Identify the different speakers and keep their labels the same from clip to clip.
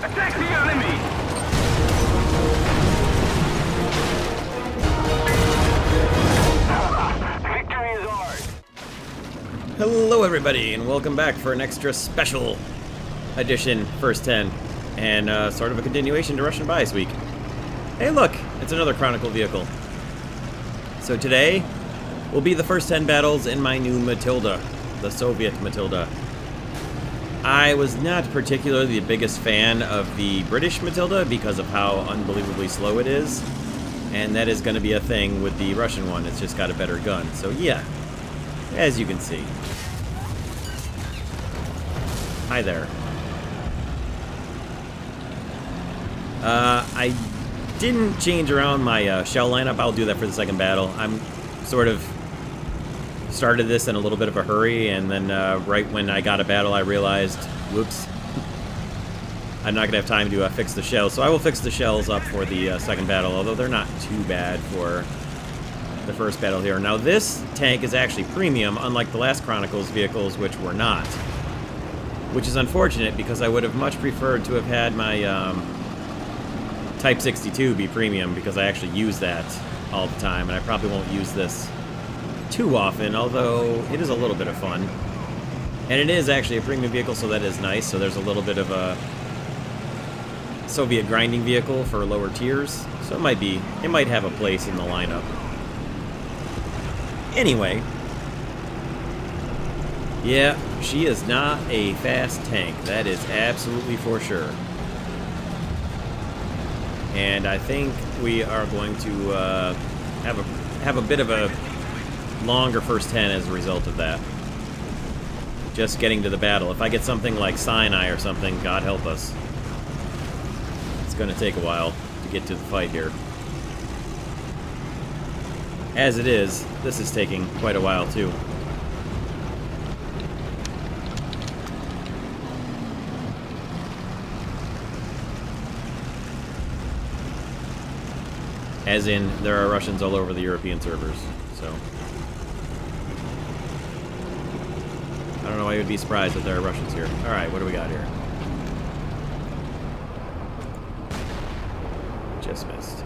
Speaker 1: Attack the enemy! Victory is ours!
Speaker 2: Hello everybody, and welcome back for an extra special edition First 10, and sort of a continuation to Russian Bias Week. Hey look, it's another Chronicle vehicle. So today will be the first 10 battles in my new Matilda, the Soviet Matilda. I was not particularly the biggest fan of the British Matilda because of how unbelievably slow it is, and that is going to be a thing with the Russian one. It's just got a better gun. So yeah, as you can see. Hi there. I didn't change around my shell lineup. I'll do that for the second battle. I'm sort of started this in a little bit of a hurry, and then right when I got a battle I realized, whoops, I'm not going to have time to fix the shells. So I will fix the shells up for the second battle, although they're not too bad for the first battle here. Now this tank is actually premium, unlike the last Chronicles vehicles, which were not. Which is unfortunate, because I would have much preferred to have had my Type 62 be premium, because I actually use that all the time, and I probably won't use this too often, although it is a little bit of fun. And it is actually a premium vehicle, so that is nice. So there's a little bit of a Soviet grinding vehicle for lower tiers, so it might have a place in the lineup. Anyway, yeah, she is not a fast tank, that is absolutely for sure. And I think we are going to have a bit of a longer first 10 as a result of that. Just getting to the battle. If I get something like Sinai or something, God help us. It's going to take a while to get to the fight here. As it is, this is taking quite a while too. As in, there are Russians all over the European servers, so I don't know why you would be surprised that there are Russians here. Alright, what do we got here? Just missed.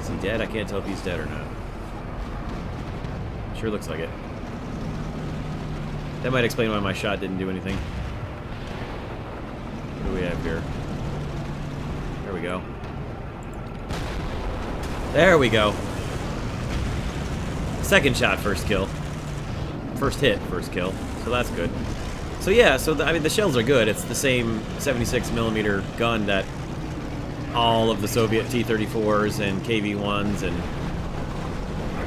Speaker 2: Is he dead? I can't tell if he's dead or not. Sure looks like it. That might explain why my shot didn't do anything. What do we have here? There we go. There we go. Second shot, first kill. First hit, first kill. So that's good. So yeah, I mean, the shells are good. It's the same 76mm gun that all of the Soviet T-34s and KV-1s and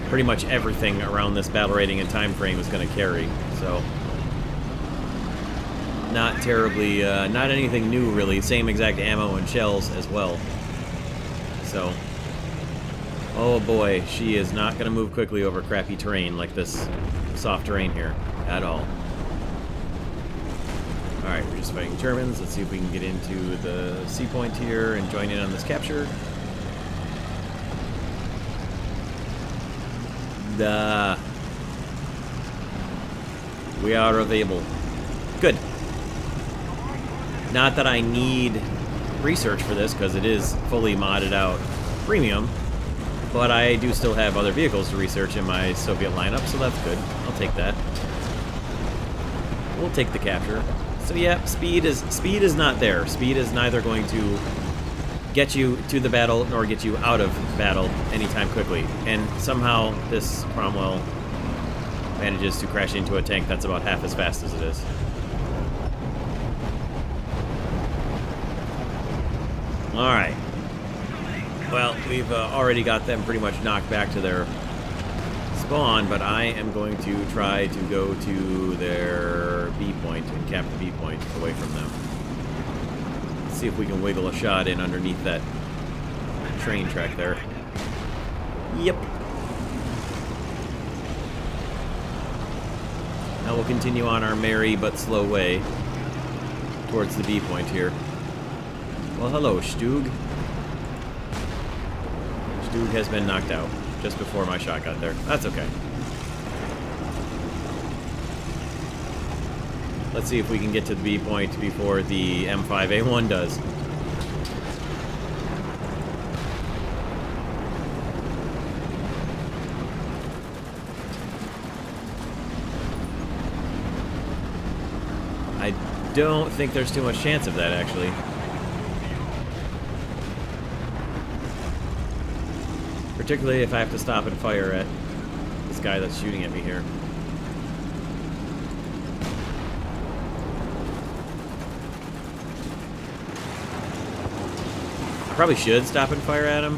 Speaker 2: pretty much everything around this battle rating and time frame is going to carry. So not terribly, not anything new really. Same exact ammo and shells as well. So, oh boy, she is not going to move quickly over crappy terrain like this soft terrain here at all. Alright, we're just fighting Germans. Let's see if we can get into the C point here and join in on this capture. We are available. Good. Not that I need research for this, because it is fully modded out premium, but I do still have other vehicles to research in my Soviet lineup, so that's good. I'll take that. We'll take the capture. So yeah, speed is not there. Speed is neither going to get you to the battle nor get you out of battle anytime quickly. And somehow this Cromwell manages to crash into a tank that's about half as fast as it is. Alright. Well, we've already got them pretty much knocked back to their spawn, but I am going to try to go to their B point and cap the B point away from them. Let's see if we can wiggle a shot in underneath that train track there. Yep. Now we'll continue on our merry but slow way towards the B point here. Well, hello, Stug. Stug has been knocked out just before my shot got there. That's okay. Let's see if we can get to the B point before the M5A1 does. I don't think there's too much chance of that, actually. Particularly if I have to stop and fire at this guy that's shooting at me here. I probably should stop and fire at him.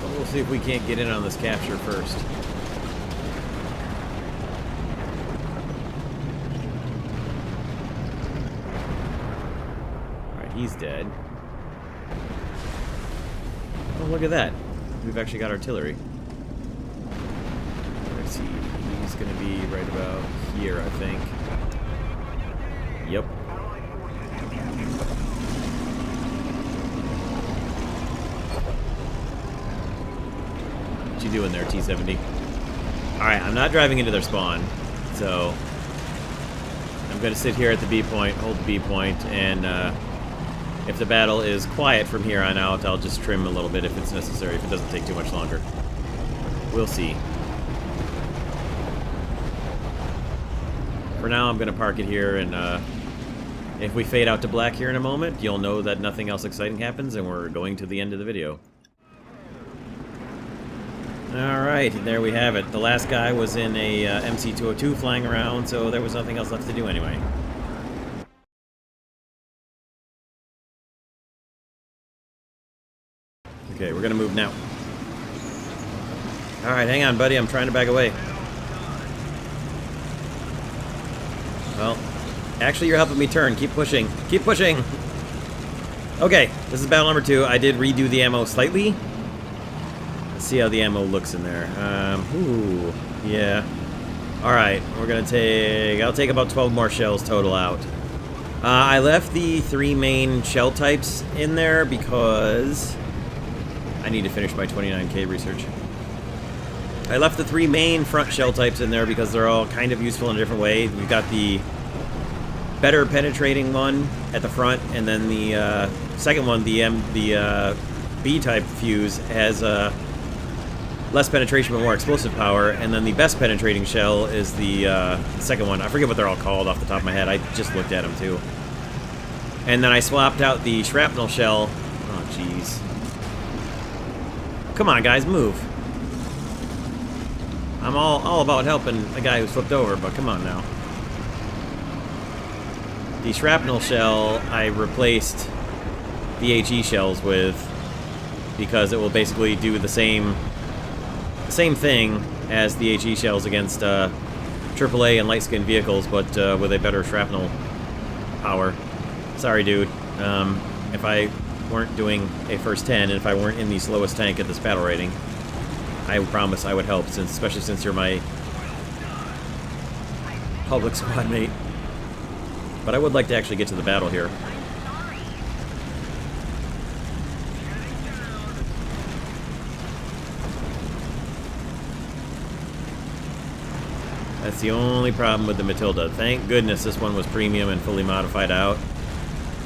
Speaker 2: But we'll see if we can't get in on this capture first. Alright, he's dead. Oh, look at that. We've actually got artillery. Let's see. He's going to be right about here, I think. Yep. What you doing there, T-70? Alright, I'm not driving into their spawn, so I'm going to sit here at the B point, hold the B point, and if the battle is quiet from here on out, I'll just trim a little bit if it's necessary, if it doesn't take too much longer. We'll see. For now, I'm going to park it here, and if we fade out to black here in a moment, you'll know that nothing else exciting happens, and we're going to the end of the video. Alright, there we have it. The last guy was in a MC-202 flying around, so there was nothing else left to do anyway. Okay, we're gonna move now. Alright, hang on, buddy. I'm trying to back away. Well, actually, you're helping me turn. Keep pushing. Keep pushing! Okay, this is battle number 2. I did redo the ammo slightly. Let's see how the ammo looks in there. Ooh, yeah. Alright, we're gonna take... I'll take about 12 more shells total out. I left the 3 main shell types in there because I need to finish my 29K research. I left the 3 main front shell types in there because they're all kind of useful in a different way. We've got the better penetrating one at the front, and then the second one, the B-type fuse, has less penetration but more explosive power, and then the best penetrating shell is the second one. I forget what they're all called off the top of my head. I just looked at them too. And then I swapped out the shrapnel shell. Oh, jeez. Come on, guys, move. I'm all about helping a guy who's flipped over, but come on now. The shrapnel shell I replaced the HE shells with because it will basically do the same thing as the HE shells against AAA and light-skinned vehicles, but with a better shrapnel power. Sorry, dude. If I weren't doing a first 10, and if I weren't in the slowest tank at this battle rating, I promise I would help, especially since you're my public squad mate. But I would like to actually get to the battle here. That's the only problem with the Matilda. Thank goodness this one was premium and fully modified out,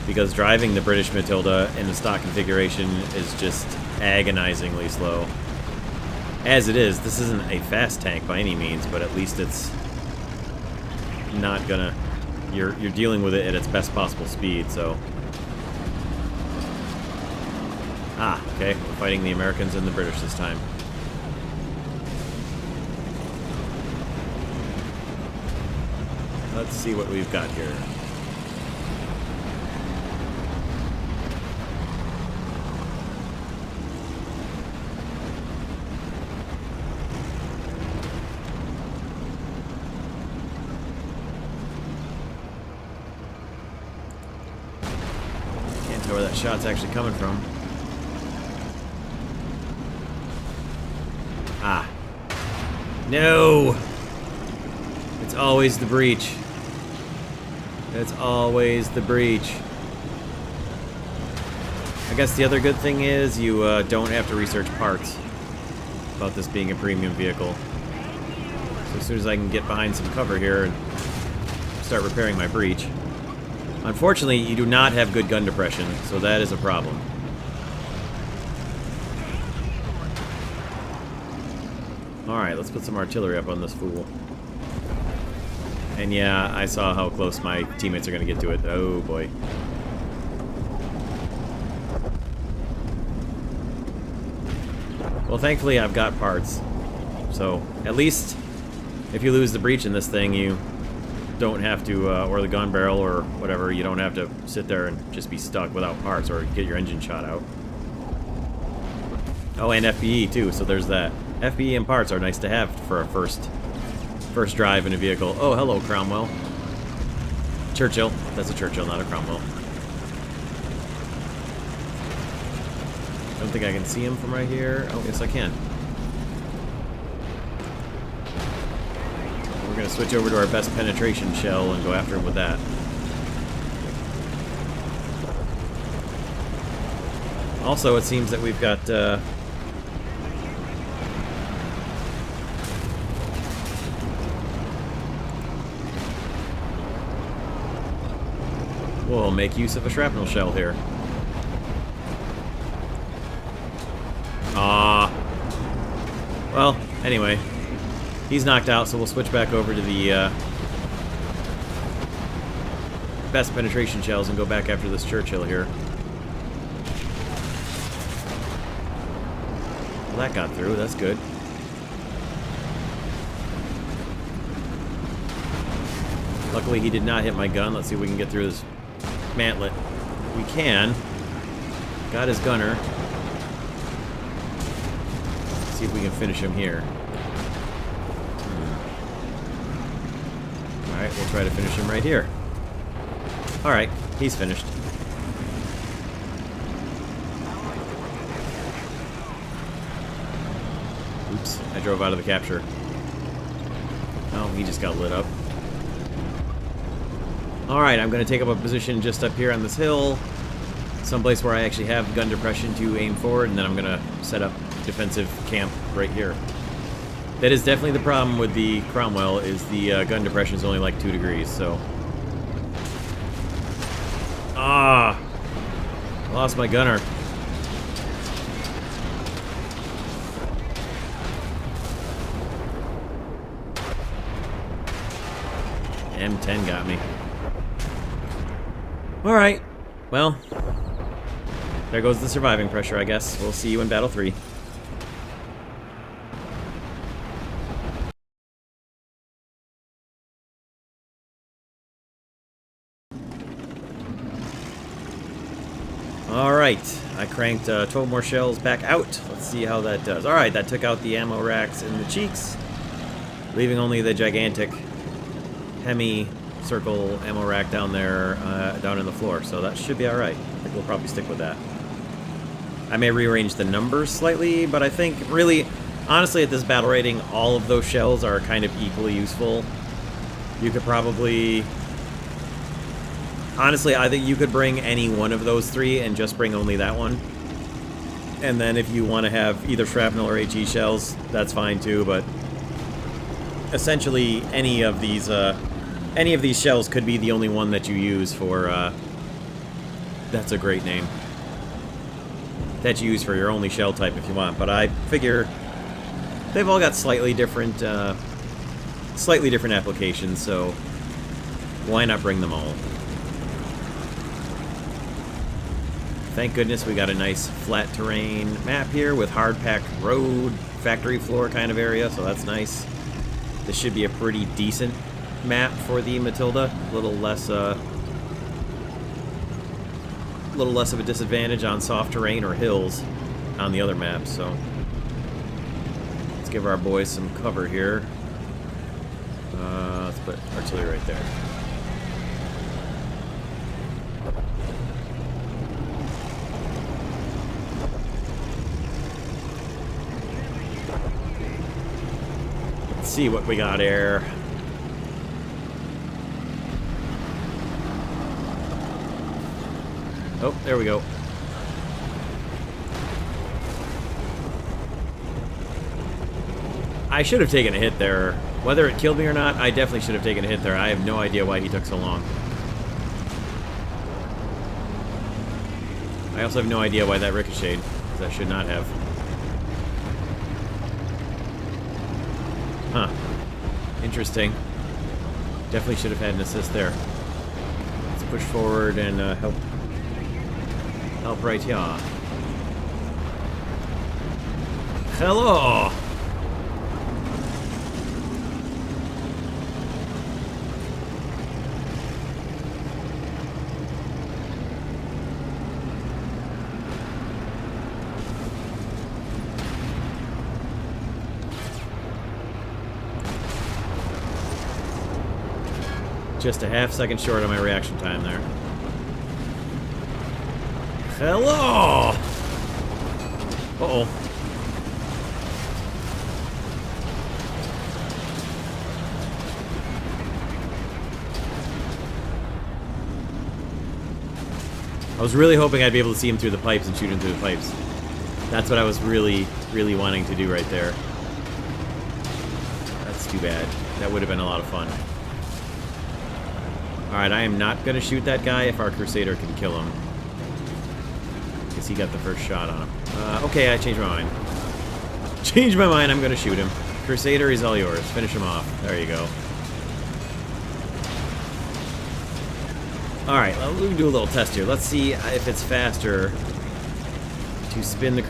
Speaker 2: because driving the British Matilda in the stock configuration is just agonizingly slow. As it is, this isn't a fast tank by any means, but at least it's not gonna... You're dealing with it at its best possible speed, so... Ah, okay, we're fighting the Americans and the British this time. Let's see what we've got here. Can't tell where that shot's actually coming from. Ah. No! It's always the breach. It's always the breach. I guess the other good thing is you don't have to research parts about this being a premium vehicle. So as soon as I can get behind some cover here and start repairing my breach. Unfortunately, you do not have good gun depression, so that is a problem. Alright, let's put some artillery up on this fool. And yeah, I saw how close my teammates are going to get to it. Oh boy. Well, thankfully I've got parts. So, at least if you lose the breach in this thing, you don't have to, or the gun barrel or whatever, you don't have to sit there and just be stuck without parts or get your engine shot out. Oh, and FBE too, so there's that. FBE and parts are nice to have for a first drive in a vehicle. Oh, hello, Cromwell. Churchill. That's a Churchill, not a Cromwell. I don't think I can see him from right here. Oh, yes, I can. We're going to switch over to our best penetration shell and go after him with that. Also, it seems that we've got... we'll make use of a shrapnel shell here. Well, anyway. He's knocked out, so we'll switch back over to the best penetration shells and go back after this Churchill here. Well, that got through. That's good. Luckily, he did not hit my gun. Let's see if we can get through this mantlet. We can. Got his gunner. Let's see if we can finish him here. Alright, we'll try to finish him right here. Alright, he's finished. Oops, I drove out of the capture. Oh, he just got lit up. Alright, I'm going to take up a position just up here on this hill. Someplace where I actually have gun depression to aim forward, and then I'm going to set up defensive camp right here. That is definitely the problem with the Cromwell, is the gun depression is only like 2 degrees, so... Ah! I lost my gunner. M10 got me. Alright. Well, there goes the surviving pressure, I guess. We'll see you in Battle 3. Alright, I cranked 12 more shells back out. Let's see how that does. Alright, that took out the ammo racks in the cheeks, leaving only the gigantic hemi-circle ammo rack down there, down in the floor. So that should be alright. I think we'll probably stick with that. I may rearrange the numbers slightly, but I think really, honestly, at this battle rating, all of those shells are kind of equally useful. You could probably... Honestly, I think you could bring any one of those 3 and just bring only that one. And then if you want to have either shrapnel or HE shells, that's fine too, but essentially any of these shells could be the only one that you use for, that's a great name. That you use for your only shell type if you want, but I figure they've all got slightly different applications, so why not bring them all? Thank goodness we got a nice flat terrain map here with hard-packed road, factory floor kind of area, so that's nice. This should be a pretty decent map for the Matilda. A little less of a disadvantage on soft terrain or hills on the other maps, so let's give our boys some cover here. Let's put artillery right there. See what we got here. Oh, there we go. I should have taken a hit there Whether it killed me or not, I definitely should have taken a hit there. I have no idea why he took so long. I also have no idea why that ricocheted, because I should not have. Huh. Interesting. Definitely should have had an assist there. Let's push forward and help right here. Hello! Just a half-second short on my reaction time there. Hello! Uh-oh. I was really hoping I'd be able to see him through the pipes and shoot him through the pipes. That's what I was really, really wanting to do right there. That's too bad. That would have been a lot of fun. Alright, I am not going to shoot that guy if our Crusader can kill him. Because he got the first shot on him. Okay, I changed my mind. Changed my mind, I'm going to shoot him. Crusader, he's all yours. Finish him off. There you go. Alright, let me do a little test here. Let's see if it's faster to spin the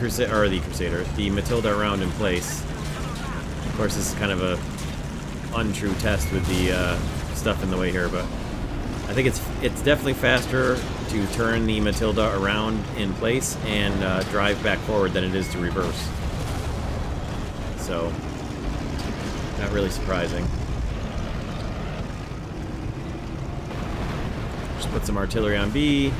Speaker 2: the Matilda around in place. Of course, this is kind of a untrue test with the stuff in the way here, but I think it's definitely faster to turn the Matilda around in place and drive back forward than it is to reverse. So, not really surprising. Just put some artillery on B.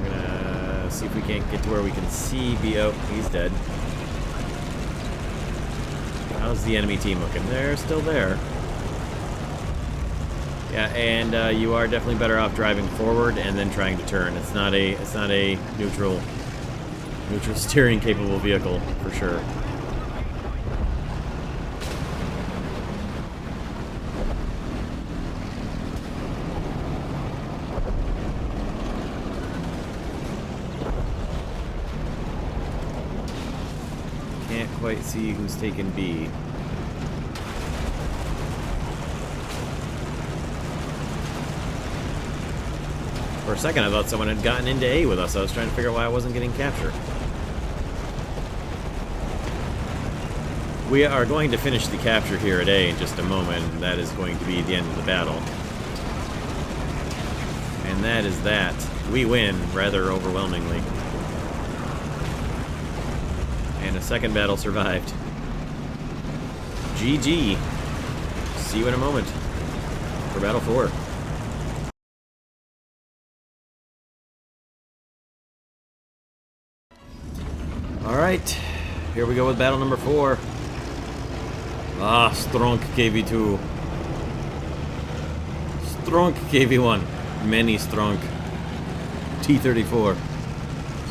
Speaker 2: We're gonna see if we can't get to where we can see B. Oh, he's dead. How's the enemy team looking? They're still there. Yeah, and you are definitely better off driving forward and then trying to turn. It's not a neutral steering capable vehicle for sure. Can't quite see who's taking B. For a second, I thought someone had gotten into A with us. I was trying to figure out why I wasn't getting captured. We are going to finish the capture here at A in just a moment, and that is going to be the end of the battle. And that is that. We win rather overwhelmingly. And a second battle survived. GG. See you in a moment for Battle 4. Alright, here we go with battle number 4. Ah, strong KV2. Strong KV1. Many strong. T-34.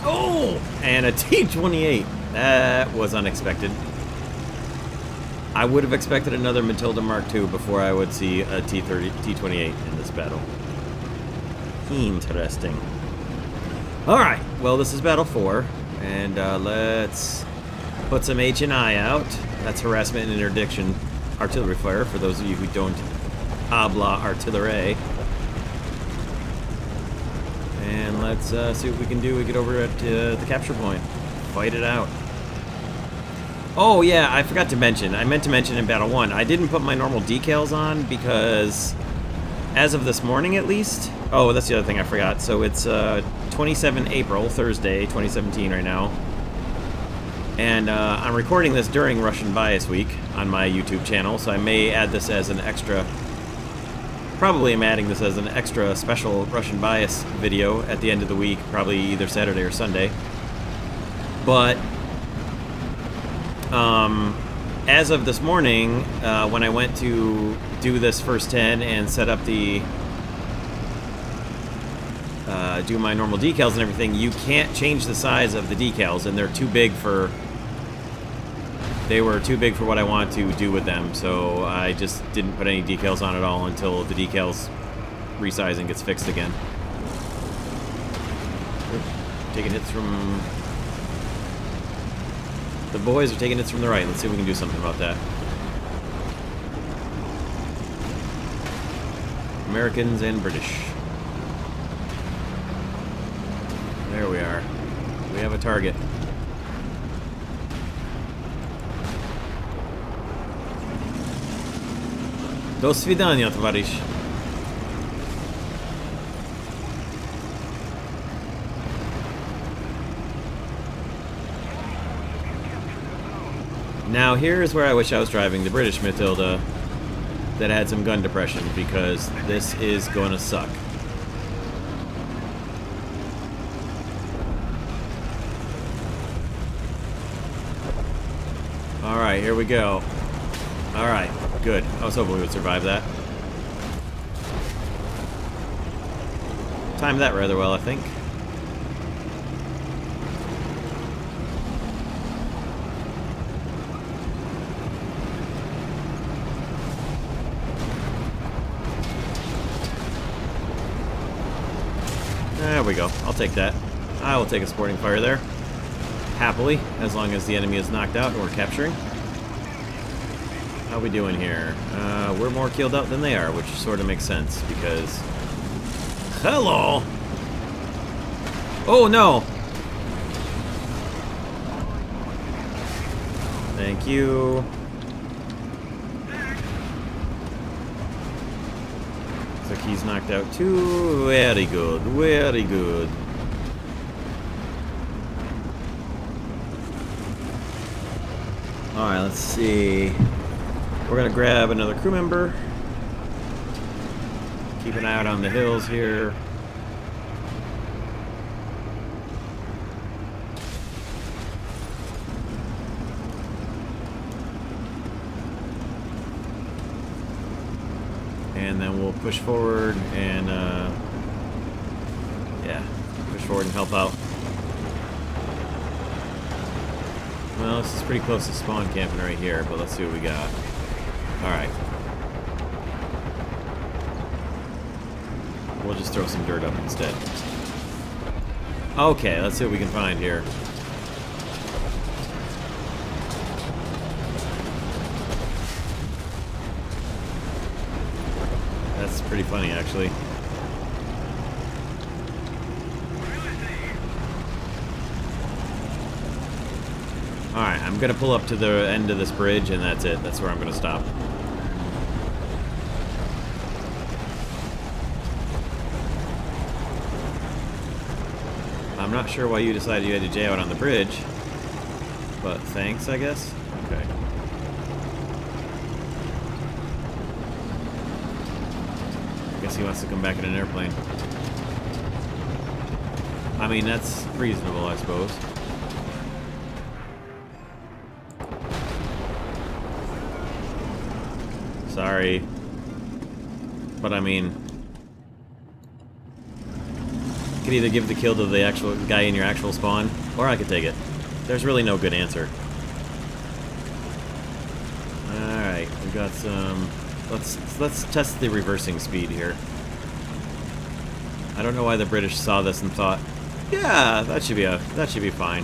Speaker 2: Oh! And a T-28. That was unexpected. I would have expected another Matilda Mk.II before I would see a T-28 in this battle. Interesting. Alright, well this is battle 4. And let's put some H&I out. That's harassment and interdiction artillery fire, for those of you who don't habla artillery. And let's see what we can do. We get over at the capture point. Fight it out. Oh yeah, I forgot to mention. I meant to mention in Battle 1, I didn't put my normal decals on because, as of this morning at least... Oh, that's the other thing I forgot. So it's 27 April, Thursday, 2017 right now. And I'm recording this during Russian Bias Week on my YouTube channel, so I may add this as an extra... Probably I'm adding this as an extra special Russian Bias video at the end of the week, probably either Saturday or Sunday. But, as of this morning, when I went to do this first 10 and set up the... do my normal decals and everything, you can't change the size of the decals, and they're too big for they were too big for what I want to do with them, so I just didn't put any decals on at all until the decals resizing gets fixed again. Taking hits from... The boys are taking hits from the right. Let's see if we can do something about that. Americans and British. There we are. We have a target. До свидания, товарищ. Now here's where I wish I was driving the British Matilda that had some gun depression, because this is gonna suck. Alright, here we go. Alright, good. I was hoping we would survive that. Timed that rather well, I think. There we go. I'll take that. I will take a sporting fire there. Happily, as long as the enemy is knocked out and we're capturing. How we doing here? We're more killed out than they are, which sort of makes sense, because... Hello! Oh, no! Thank you. Looks like he's knocked out too. Very good, very good. Alright, let's see. We're gonna grab another crew member. Keep an eye out on the hills here. And then we'll push forward and, yeah, push forward and help out. Well, this is pretty close to spawn camping right here, but let's see what we got. Alright. We'll just throw some dirt up instead. Okay, let's see what we can find here. That's pretty funny, actually. Alright, I'm gonna pull up to the end of this bridge, and that's it. That's where I'm gonna stop. I'm not sure why you decided you had to jay out on the bridge, but thanks, I guess? Okay. Guess he wants to come back in an airplane. I mean, that's reasonable, I suppose. Sorry. But I mean... I could either give the kill to the actual guy in your actual spawn, or I could take it. There's really no good answer. Alright, we got some... Let's test the reversing speed here. I don't know why the British saw this and thought, yeah, that should be fine.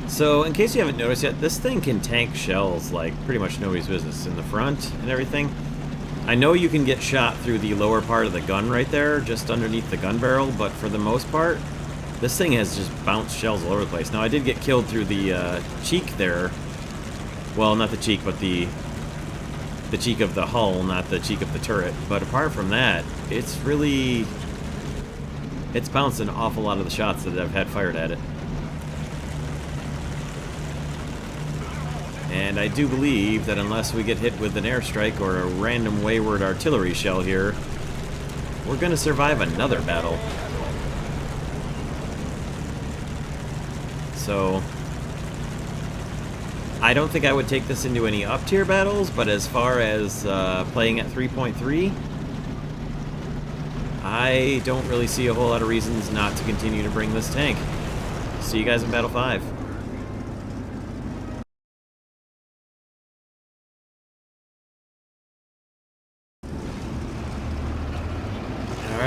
Speaker 2: So, in case you haven't noticed yet, this thing can tank shells like pretty much nobody's business in the front and everything. I know you can get shot through the lower part of the gun right there, just underneath the gun barrel, but for the most part, this thing has just bounced shells all over the place. Now, I did get killed through the cheek there. Well, not the cheek, but the cheek of the hull, not the cheek of the turret. But apart from that, it's really... It's bounced an awful lot of the shots that I've had fired at it. And I do believe that unless we get hit with an airstrike or a random wayward artillery shell here, we're going to survive another battle. So, I don't think I would take this into any up-tier battles, but as far as playing at 3.3, I don't really see a whole lot of reasons not to continue to bring this tank. See you guys in Battle 5.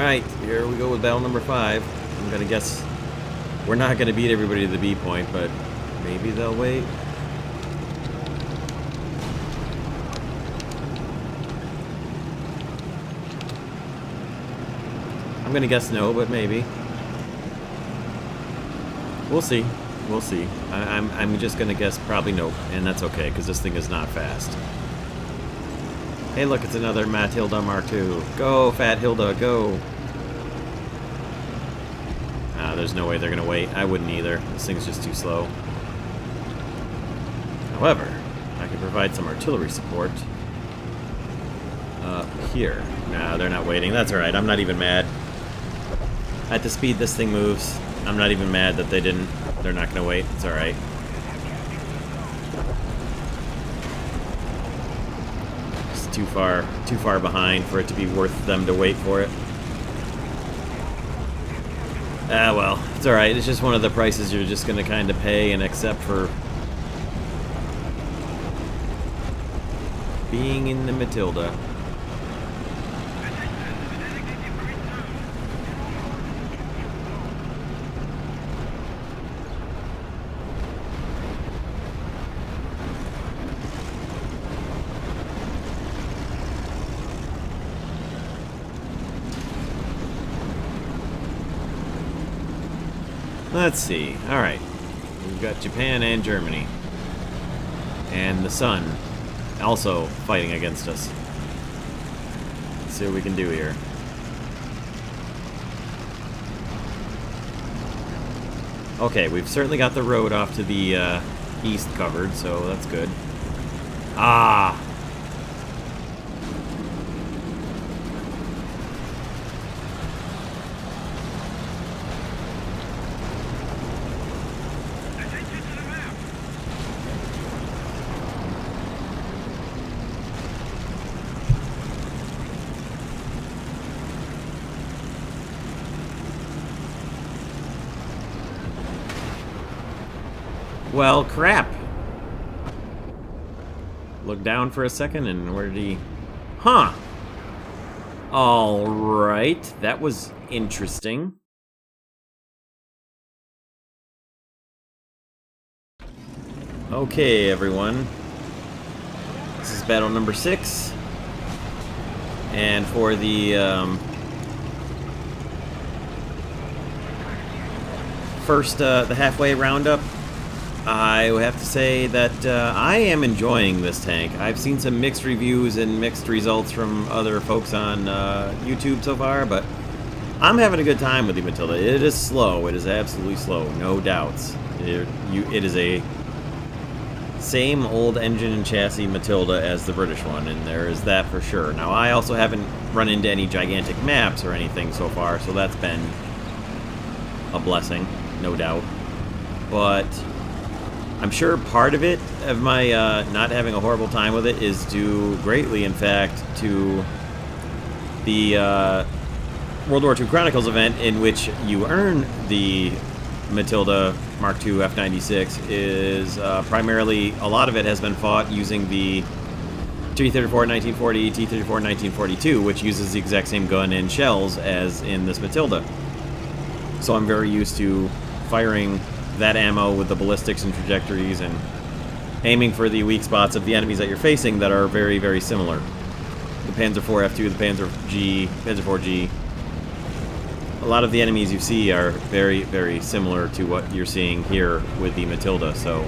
Speaker 2: Alright, here we go with battle number 5. I'm gonna guess we're not gonna beat everybody to the B point, but maybe they'll wait. I'm gonna guess no, but maybe. We'll see. We'll see. I'm just gonna guess probably no, and that's okay, because this thing is not fast. Hey, look, it's another Matilda Mk.II. Go, Fat Hilda, go! There's no way they're gonna wait. I wouldn't either. This thing's just too slow. However, I can provide some artillery support. Here. Nah, they're not waiting. That's alright. I'm not even mad. At the speed this thing moves, I'm not even mad that they're not gonna wait. It's alright. It's too far behind for it to be worth them to wait for it. Well, it's alright. It's just one of the prices you're just gonna kind of pay and accept for being in the Matilda. Let's see. Alright. We've got Japan and Germany. And the sun also fighting against us. Let's see what we can do here. Okay, we've certainly got the road off to the east covered, so that's good. Ah! Well, crap. Look down for a second, and where did he... Huh. Alright, that was interesting. Okay, everyone. This is battle number 6. And for the, first, the halfway roundup, I have to say that I am enjoying this tank. I've seen some mixed reviews and mixed results from other folks on YouTube so far, but I'm having a good time with the Matilda. It is slow. It is absolutely slow, no doubts. It is a same old engine and chassis Matilda as the British one, and there is that for sure. Now, I also haven't run into any gigantic maps or anything so far, so that's been a blessing, no doubt. But I'm sure part of it, of my not having a horrible time with it, is due greatly, in fact, to the World War II Chronicles event, in which you earn the Matilda Mk.II F96. Is primarily, a lot of it has been fought using the T-34 1940, T-34 1942, which uses the exact same gun and shells as in this Matilda. So I'm very used to firing that ammo with the ballistics and trajectories and aiming for the weak spots of the enemies that you're facing that are very, very similar. The Panzer IV F2, the Panzer IV G. A lot of the enemies you see are very, very similar to what you're seeing here with the Matilda, so...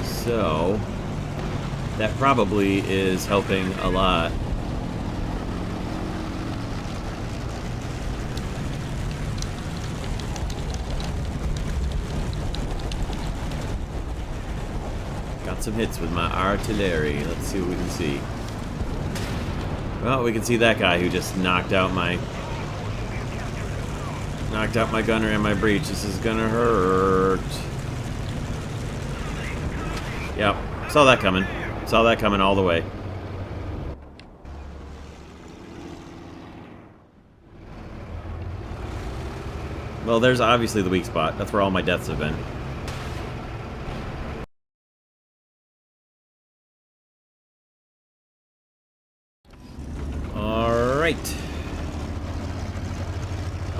Speaker 2: So... that probably is helping a lot. Got some hits with my artillery. Let's see what we can see. Well, we can see that guy who just knocked out my gunner and my breech. This is gonna hurt. Yep, saw that coming. Saw that coming all the way. Well, there's obviously the weak spot. That's where all my deaths have been.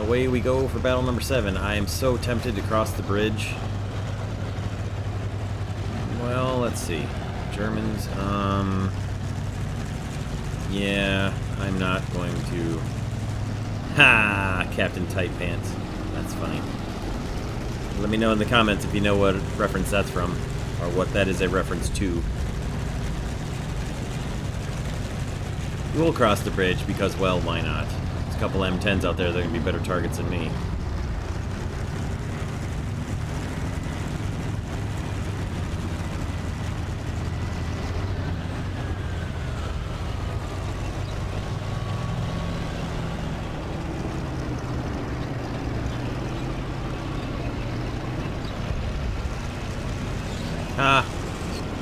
Speaker 2: away we go for battle number 7. I am so tempted to cross the bridge. Well, let's see. Germans, yeah, I'm not going to... Ha! Captain Tight Pants. That's funny. Let me know in the comments if you know what reference that's from, or what that is a reference to. We'll cross the bridge because, well, why not? There's a couple M10s out there that are going to be better targets than me. Ah,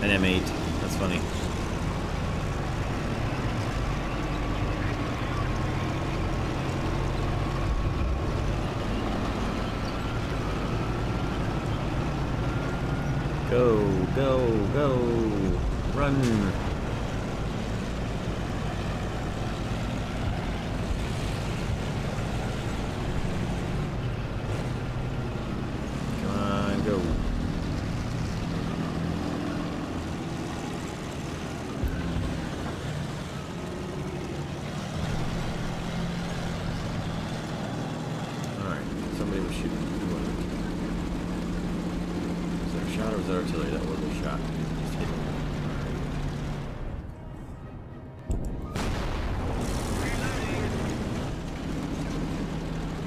Speaker 2: an M8. That's funny. Go, go, go. Run. Come on, go. Somebody was shooting. Was there a shot or was that artillery? That was a shot. Just hit him.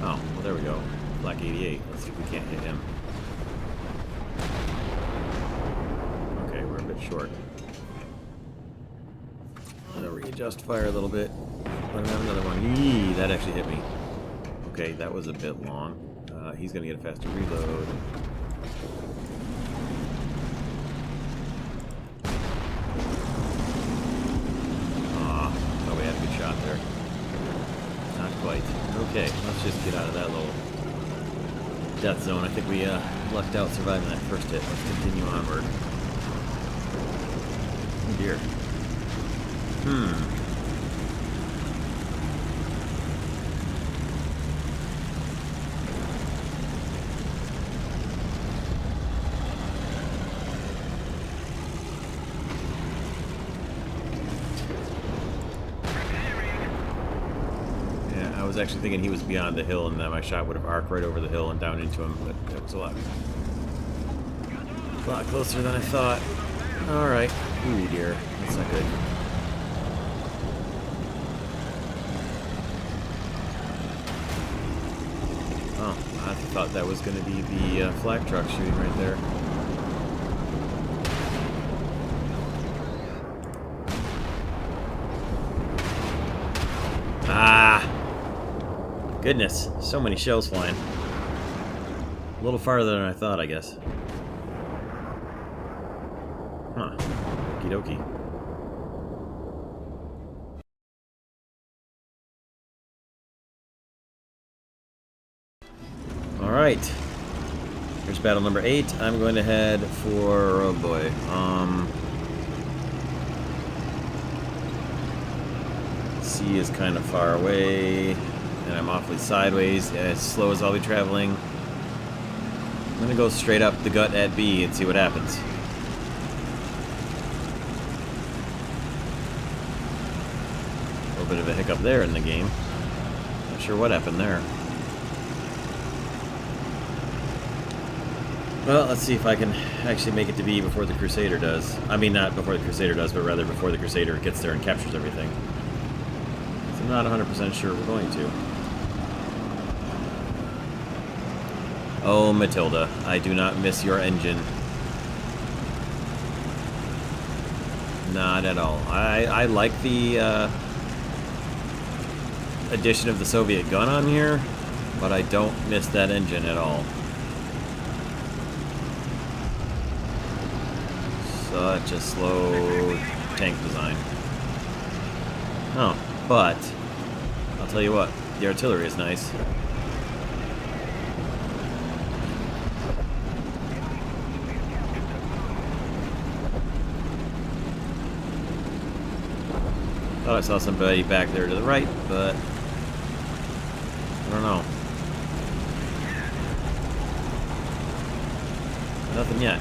Speaker 2: Oh, well, there we go. Black 88. Let's see if we can't hit him. Okay, we're a bit short. I'm gonna readjust fire a little bit. Let him have another one. Yee, that actually hit me. Okay, that was a bit long. He's gonna get a faster reload. Oh, we had a good shot there. Not quite. Okay, let's just get out of that little death zone. I think we lucked out surviving that first hit. Let's continue onward. Oh dear. I was actually thinking he was beyond the hill and that my shot would have arced right over the hill and down into him, but that was a lot closer than I thought. Alright. Ooh dear. That's not good. Oh, I thought that was going to be the flak truck shooting right there. Ah! Goodness, so many shells flying. A little farther than I thought, I guess. Huh. Okie dokie. Alright. Here's battle number 8. I'm going to head for... oh boy. C is kind of far away. And I'm awfully sideways, as slow as I'll be traveling. I'm gonna go straight up the gut at B and see what happens. A little bit of a hiccup there in the game. Not sure what happened there. Well, let's see if I can actually make it to B before the Crusader does. I mean, not before the Crusader does, but rather before the Crusader gets there and captures everything. So I'm not 100% sure we're going to. Oh, Matilda, I do not miss your engine. Not at all. I like the addition of the Soviet gun on here, but I don't miss that engine at all. Such a slow tank design. Oh, but I'll tell you what, the artillery is nice. Thought I saw somebody back there to the right, but I don't know. Nothing yet.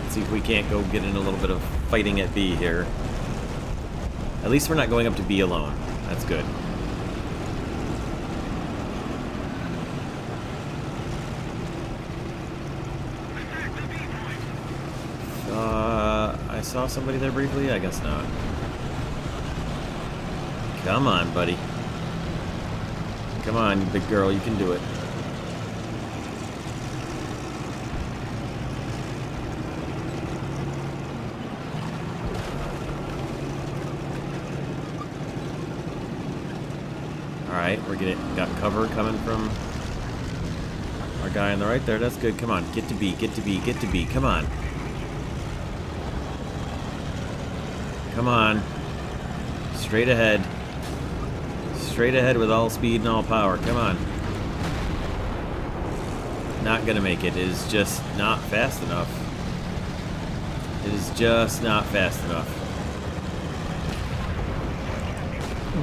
Speaker 2: Let's see if we can't go get in a little bit of fighting at B here. At least we're not going up to B alone. That's good. I saw somebody there briefly? I guess not. Come on, buddy. Come on, big girl, you can do it. Alright, got cover coming from our guy on the right there. That's good. Come on, get to B, get to B, get to B. Come on. Come on. Straight ahead. Straight ahead with all speed and all power. Come on. Not gonna make it. It is just not fast enough. It is just not fast enough.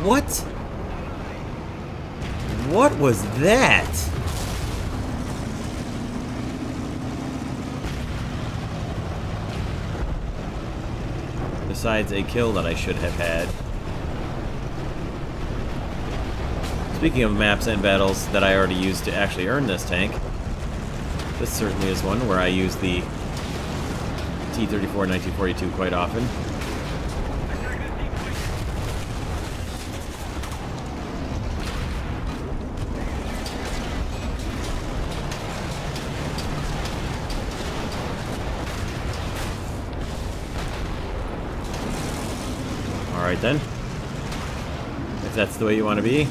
Speaker 2: What? What was that? Besides a kill that I should have had. Speaking of maps and battles that I already used to actually earn this tank, this certainly is one where I use the T-34 1942 quite often. Alright then. If that's the way you want to be.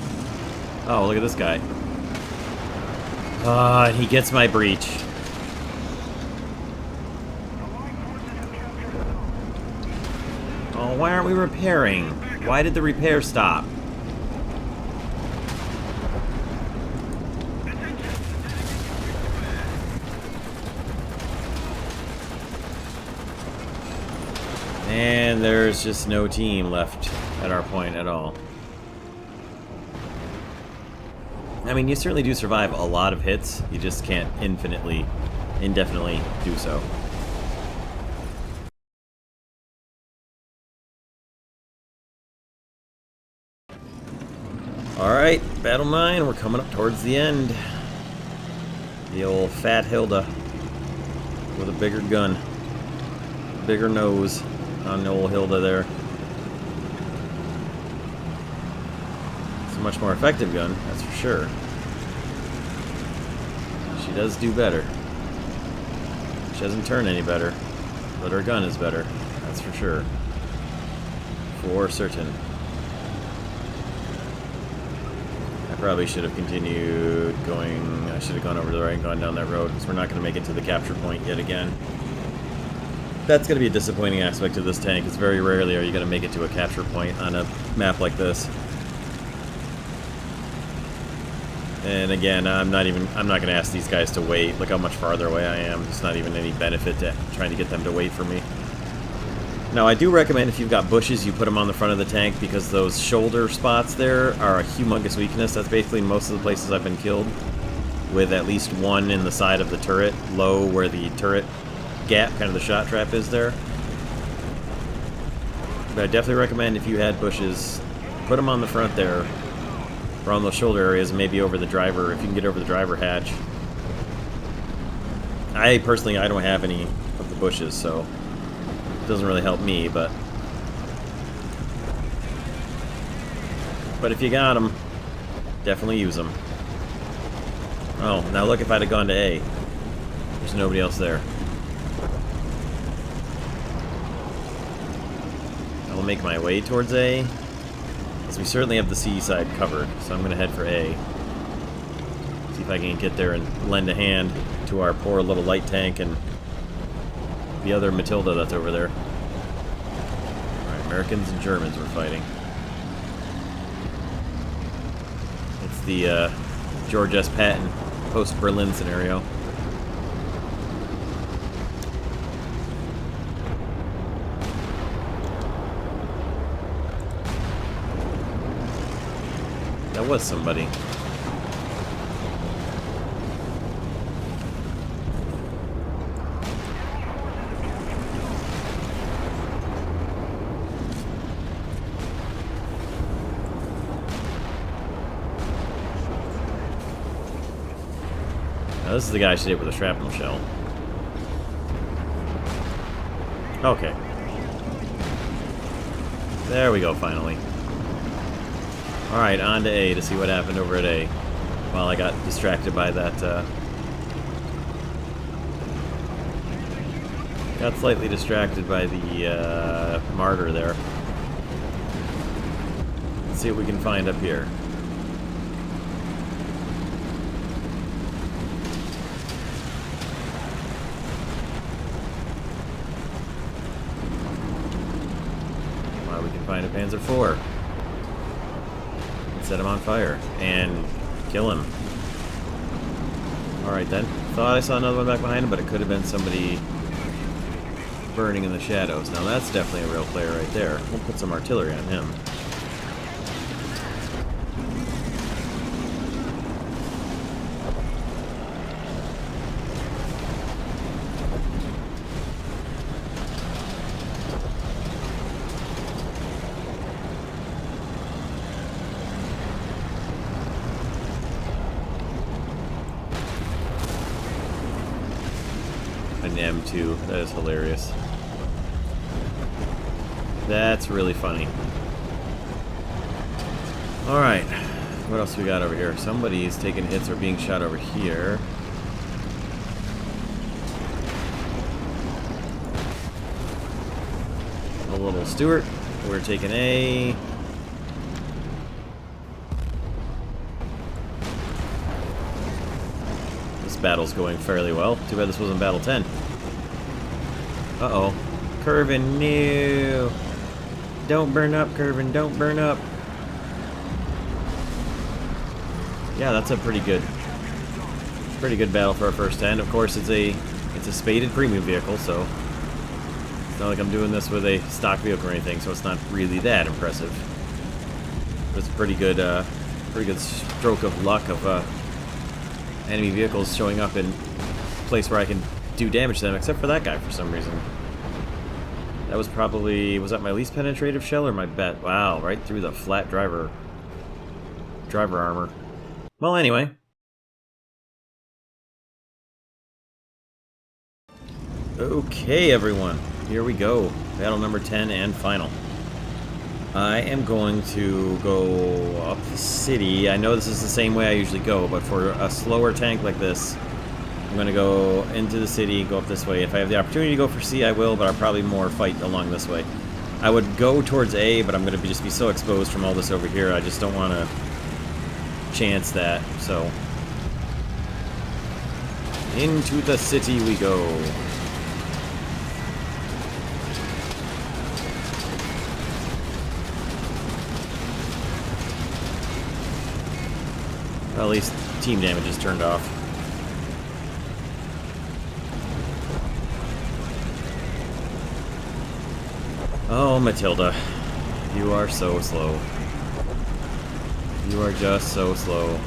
Speaker 2: Oh, look at this guy. And he gets my breach. Oh, why aren't we repairing? Why did the repair stop? And there's just no team left at our point at all. I mean, you certainly do survive a lot of hits. You just can't indefinitely do so. Alright, battle 9, we're coming up towards the end. The old fat Hilda with a bigger gun. Bigger nose on the old Hilda there. It's a much more effective gun, that's for sure. She does do better. She doesn't turn any better, but her gun is better, that's for sure. For certain. I probably should have continued going. I should have gone over to the right and gone down that road, because we're not going to make it to the capture point yet again. That's going to be a disappointing aspect of this tank. It's very rarely are you going to make it to a capture point on a map like this. And again, I'm not going to ask these guys to wait. Look how much farther away I am. There's not even any benefit to trying to get them to wait for me. Now, I do recommend if you've got bushes, you put them on the front of the tank, because those shoulder spots there are a humongous weakness. That's basically most of the places I've been killed, with at least one in the side of the turret, low where the turret gap, kind of the shot trap is there. But I definitely recommend if you had bushes, put them on the front there, or on those shoulder areas, maybe over the driver, if you can get over the driver hatch. I don't have any of the bushes, so it doesn't really help me, but if you got them, definitely use them. Oh, now look, if I'd have gone to A, there's nobody else there. I'll make my way towards A, because we certainly have the C side covered, so I'm going to head for A. See if I can get there and lend a hand to our poor little light tank and the other Matilda that's over there. Alright, Americans and Germans were fighting. It's the George S. Patton post-Berlin scenario. That was somebody. Now, this is the guy I should hit with a shrapnel shell. Okay. There we go, finally. Alright, on to A to see what happened over at A. While I got distracted by that, got slightly distracted by the, martyr there. Let's see what we can find up here. Wow, we can find a Panzer IV. Set him on fire and kill him. Alright then. Thought I saw another one back behind him, but it could have been somebody burning in the shadows. Now that's definitely a real player right there. We'll put some artillery on him. An M2. That is hilarious. That's really funny. Alright. What else we got over here? Somebody's taking hits or being shot over here. A little Stewart. We're taking A. Battle's going fairly well. Too bad this wasn't Battle 10. Uh-oh. Curvin, no! Don't burn up, Curvin, don't burn up! Yeah, that's a pretty good battle for our first 10. Of course, it's a spaded premium vehicle, so it's not like I'm doing this with a stock vehicle or anything, so it's not really that impressive. But it's a pretty good stroke of luck of enemy vehicles showing up in a place where I can do damage to them, except for that guy for some reason. That was probably... was that my least penetrative shell or my bet? Wow, right through the flat driver armor. Well, anyway. Okay, everyone. Here we go. Battle number 10 and final. I am going to go up the city. I know this is the same way I usually go, but for a slower tank like this, I'm going to go into the city, go up this way. If I have the opportunity to go for C, I will, but I'll probably more fight along this way. I would go towards A, but I'm going to just be so exposed from all this over here, I just don't want to chance that, so... into the city we go. Well, at least team damage is turned off. Oh, Matilda. You are so slow. You are just so slow.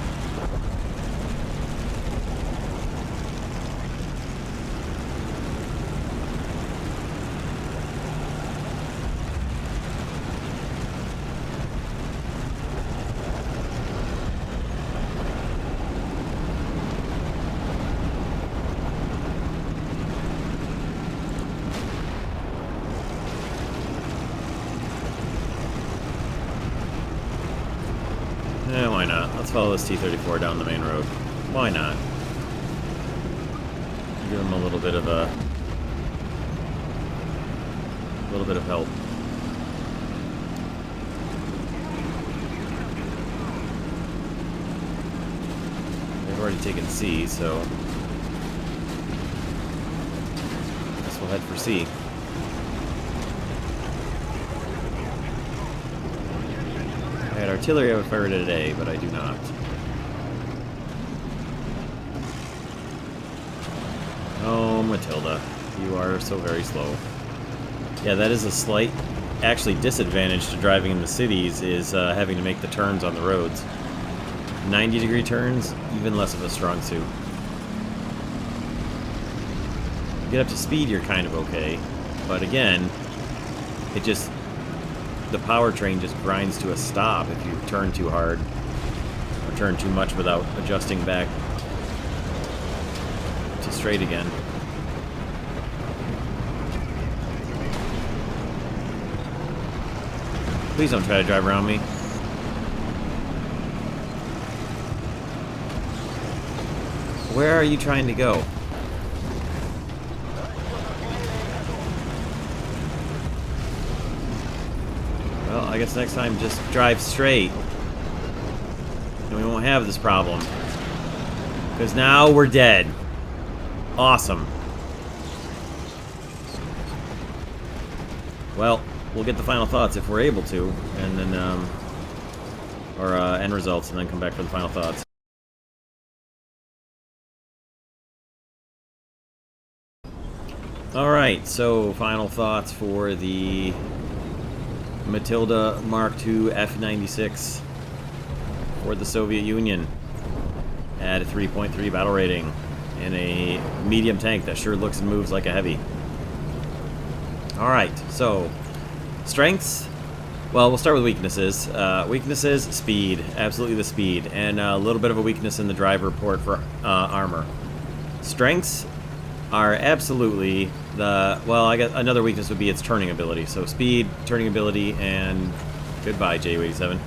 Speaker 2: Yeah, why not? Let's follow this T-34 down the main road. Why not? Give them a little bit of help. They've already taken C, so I guess we'll head for C. I had artillery, I would fire it at A, but I do not. Oh, Matilda. You are so very slow. Yeah, that is a slight, actually, disadvantage to driving in the cities, is having to make the turns on the roads. 90-degree turns, even less of a strong suit. You get up to speed, you're kind of okay. But again, it just... the powertrain just grinds to a stop if you turn too hard or turn too much without adjusting back straight again. Please don't try to drive around me. Where are you trying to go? Well, I guess next time just drive straight. And we won't have this problem. Because now we're dead. Awesome. Well, we'll get the final thoughts if we're able to. And then, or end results, and then come back for the final thoughts. Alright, so final thoughts for the Matilda Mk.II F96 for the Soviet Union at a 3.3 battle rating in a medium tank that sure looks and moves like a heavy. Alright, so strengths. Well, we'll start with weaknesses. Weaknesses, speed. Absolutely the speed. And a little bit of a weakness in the driver port for armor. Strengths are absolutely the... Well, I guess another weakness would be its turning ability. So speed, turning ability, and... Goodbye, JU-87.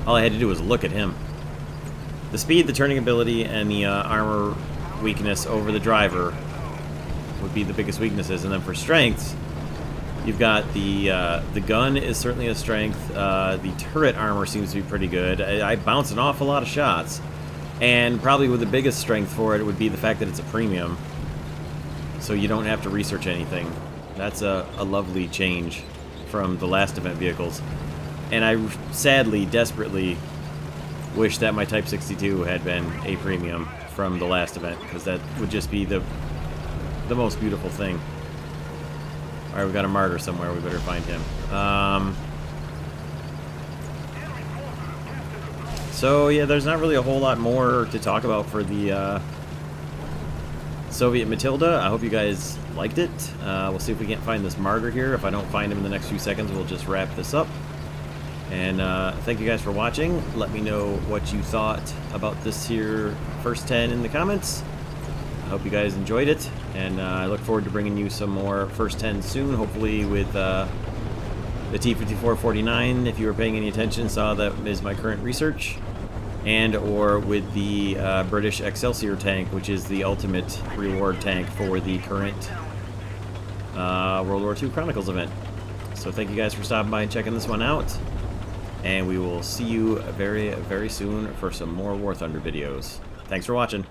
Speaker 2: All I had to do was look at him. The speed, the turning ability, and the armor weakness over the driver would be the biggest weaknesses. And then for strengths, you've got the gun is certainly a strength. The turret armor seems to be pretty good. I bounce an awful lot of shots. And probably with the biggest strength for it would be the fact that it's a premium. So you don't have to research anything. That's a lovely change from the last event vehicles. And I sadly, desperately wish that my Type 62 had been a premium from the last event, because that would just be the most beautiful thing. Alright, we've got a martyr somewhere. We better find him. So, yeah, there's not really a whole lot more to talk about for the Soviet Matilda. I hope you guys liked it. We'll see if we can't find this martyr here. If I don't find him in the next few seconds, we'll just wrap this up. And thank you guys for watching. Let me know what you thought about this here first 10 in the comments. I hope you guys enjoyed it, and I look forward to bringing you some more first 10 soon, hopefully with the T-5449. If you were paying any attention, saw that is my current research. And or with the British Excelsior tank, which is the ultimate reward tank for the current World War II Chronicles event. So thank you guys for stopping by and checking this one out. And we will see you very, very soon for some more War Thunder videos. Thanks for watching.